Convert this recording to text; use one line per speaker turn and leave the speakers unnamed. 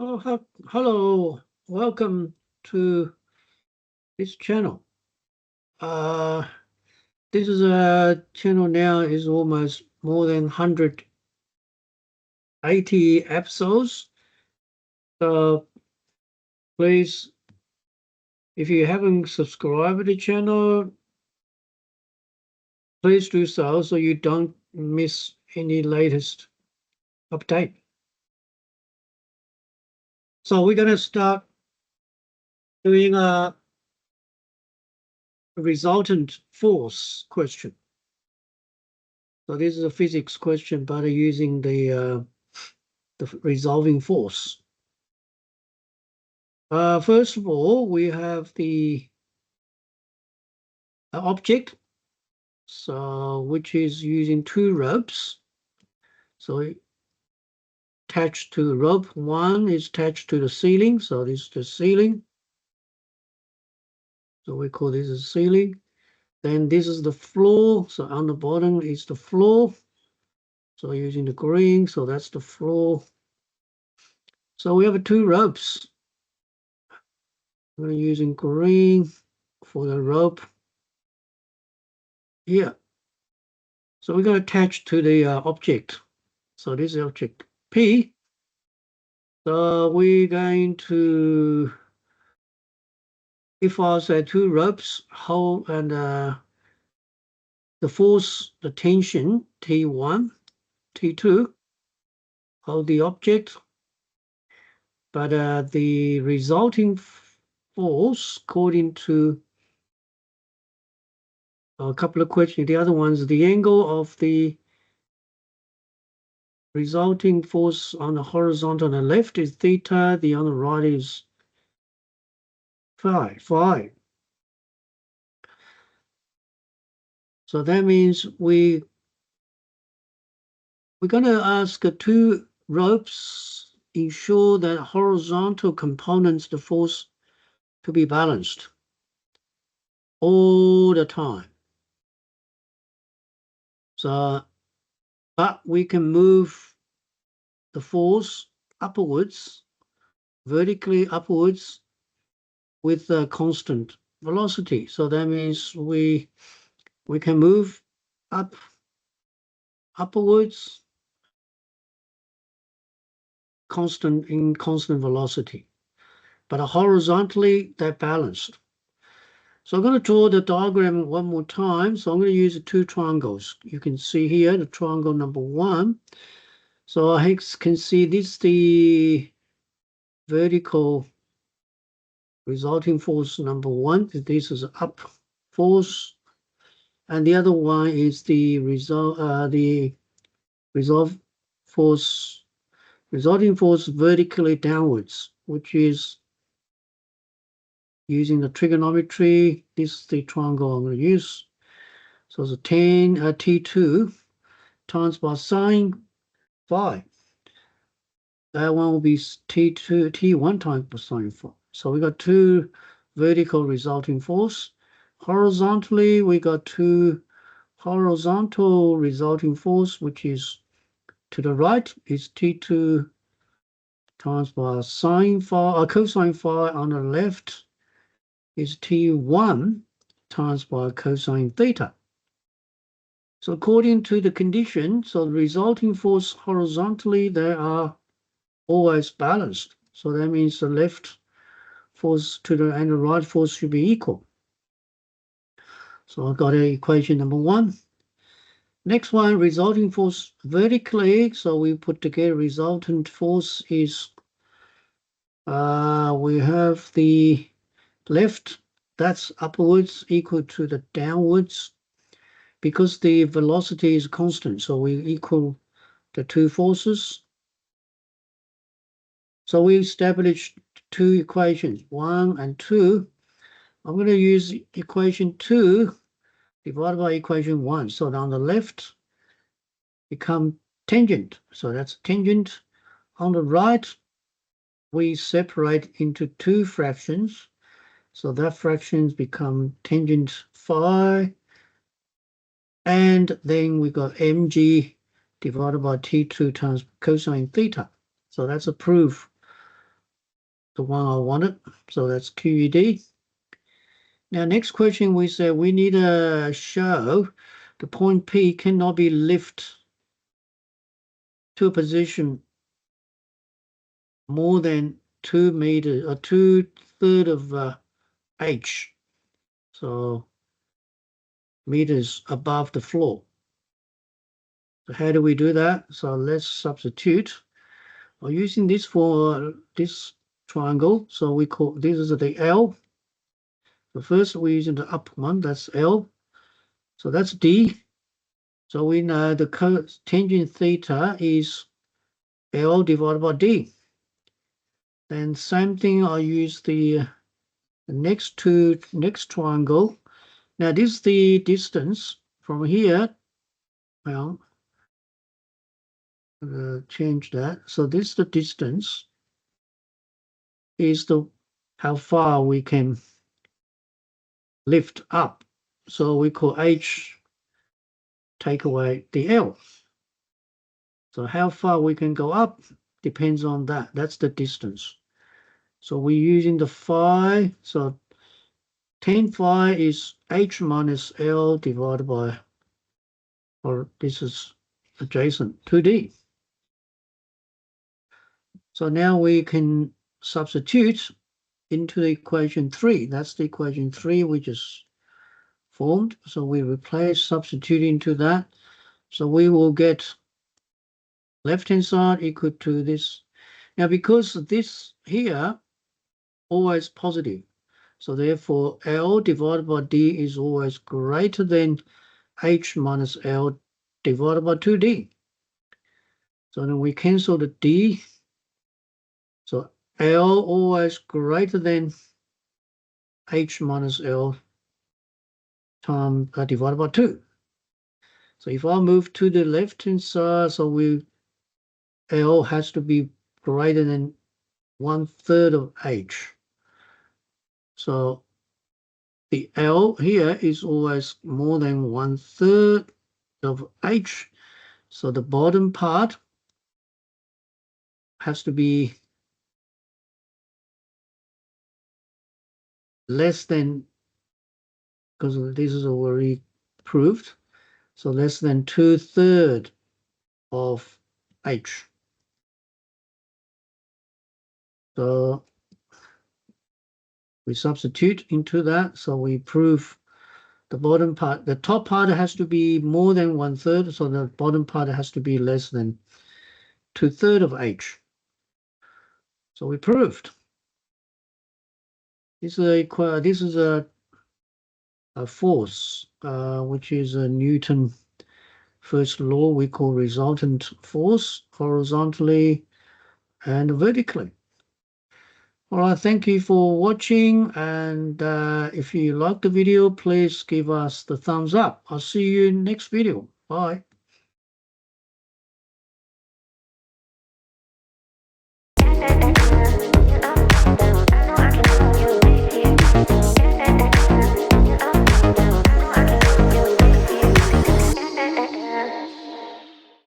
Oh, hello. Welcome to this channel. Uh, this is a channel now is almost more than 180 episodes. So please, if you haven't subscribed to the channel, please do so you don't miss any latest update. So we're going to start doing a resultant force question. So this is a physics question, but using the resolving force. First of all, we have the object, so which is using two ropes. So attached to rope one is attached to the ceiling, so this is the ceiling. So we call this a ceiling. Then this is the floor, so on the bottom is the floor. So using the green, so that's the floor. So we have two ropes. We're using green for the rope here. So we're going to attach to the object. So this is object P. So we're going to, if I say two ropes, hold and the force, the tension T1, T2, hold the object, but the resulting force, according to a couple of questions, the other ones, the angle of the resulting force on the horizontal on the left is theta, the on the right is phi. So that means we're going to ask two ropes ensure that horizontal components, the force to be balanced all the time. So, but we can move the force upwards, vertically upwards with a constant velocity. So that means we can move upwards in constant velocity, but horizontally they're balanced. So I'm going to draw the diagram one more time. So I'm going to use the two triangles. You can see here the triangle number one. So I can see this the vertical resulting force number one. This is up force, and the other one is the resulting force vertically downwards, which is using the trigonometry. This is the triangle I'm going to use. So it's a tan T2 times by sine phi. That one will be T1 times by sine phi. So we got two vertical resulting force. Horizontally, we got two horizontal resulting force, which is to the right is T2 times by sine phi, or cosine phi. On the left is T1 times by cosine theta. So according to the condition, so the resulting force horizontally, they are always balanced. So that means the left force and the right force should be equal. So I've got equation number one. Next one, resulting force vertically. So we put together resultant force is, we have the left, that's upwards equal to the downwards, because the velocity is constant. So we equal the two forces. So we established two equations, 1 and 2. I'm going to use equation 2 divided by equation 1. So on the left become tangent. So that's tangent. On the right, we separate into two fractions. So that fractions become tangent phi. And then we got mg divided by T2 times cosine theta. So that's a proof the one I wanted. So that's QED. Now, next question, we said we need to show the point P cannot be lifted to a position more than 2 meters or 2/3 of h, so meters above the floor. So how do we do that? So let's substitute. We're using this for this triangle. So we call this is the L. So first we're using the up one, that's L. So that's D. So we know the tangent theta is L divided by D. Then same thing, I use the next triangle. Now this is the distance from here. Well, change that. So this is the distance is the how far we can lift up. So we call H take away the L. So how far we can go up depends on that. That's the distance. So we're using the phi. So tan phi is H minus L divided by, or this is adjacent, 2D. So now we can substitute into the equation 3. That's the equation 3 we just formed. So we replace, substitute into that. So we will get left-hand side equal to this. Now, because this here always positive, so therefore L divided by D is always greater than H minus L divided by 2D. So then we cancel the D. So L always greater than H minus L times divided by 2. So if I move to the left-hand side, so L has to be greater than 1/3 of H. So the L here is always more than 1/3 of H. So the bottom part has to be less than, because this is already proved, so less than 2/3 of H. So we substitute into that. So we prove the bottom part, the top part has to be more than 1/3. So the bottom part has to be less than 2/3 of H. So we proved. This is a force, which is a Newton first law we call resultant force, horizontally and vertically. All right, thank you for watching, and if you like the video, please give us the thumbs up. I'll see you in the next video. Bye.